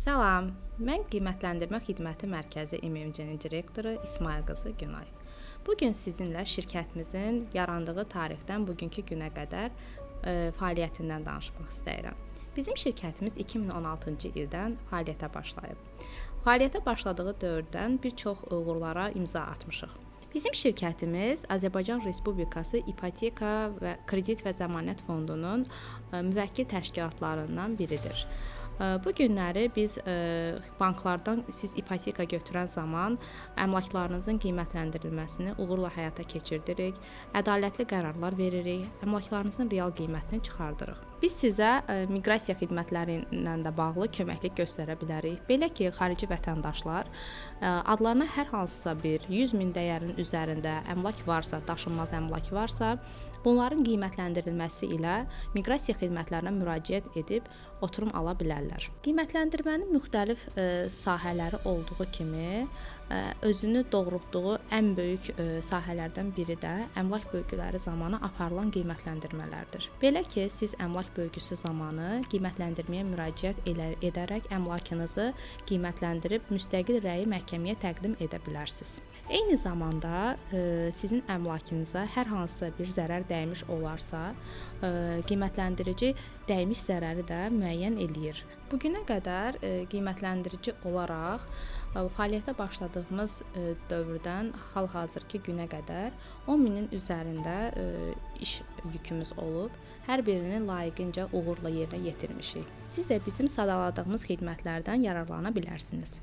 Salam, mən Qiymətləndirmə Xidməti Mərkəzi MMC-nin direktoru İsmayıl qızı Günay. Bu gün sizinlə şirkətimizin yarandığı tarixdən bugünkü günə qədər fəaliyyətindən danışmaq istəyirəm. Bizim şirkətimiz 2016-cı ildən fəaliyyətə başlayıb. Fəaliyyətə başladığı dövrdən bir çox uğurlara imza atmışıq. Bizim şirkətimiz Azərbaycan Respublikası İpoteka və Kredit və Zəmanət Fondunun müvəkkil təşkilatlarından biridir. Bu günləri biz banklardan siz ipoteka götürən zaman əmlaklarınızın qiymətləndirilməsini uğurla həyata keçirdirik, ədalətli qərarlar veririk, əmlaklarınızın real qiymətini çıxardırıq. Biz sizə miqrasiya xidmətləri ilə də bağlı köməklik göstərə bilərik. Belə ki, xarici vətəndaşlar adlarına hər hansısa bir 100 min dəyərinin üzərində əmlak varsa, daşınmaz əmlak varsa, bunların qiymətləndirilməsi ilə miqrasiya xidmətlərinə müraciət edib oturum ala bilərlər. Qiymətləndirmənin müxtəlif sahələri olduğu kimi, özünü doğrultduğu ən böyük sahələrdən biri də əmlak bölgüləri zamanı aparılan qiymətləndirmələrdir. Belə ki, siz əmlak bölgüsü zamanı qiymətləndirməyə müraciət edərək əmlakınızı qiymətləndirib müstəqil rəyi məhkəməyə təqdim edə bilərsiniz. Eyni zamanda sizin əmlakınıza hər hansısa bir zərər dəymiş olarsa, qiymətləndirici dəymiş zərəri də müəyyən eləyir. Bu günə qədər qiymətləndirici olaraq fəaliyyətə başladığımız dövrdən hal-hazırki günə qədər 10 minin üzərində iş yükümüz olub. Hər birini layiqincə uğurla yerinə yetirmişik. Siz də bizim sadaladığımız xidmətlərdən yararlana bilərsiniz.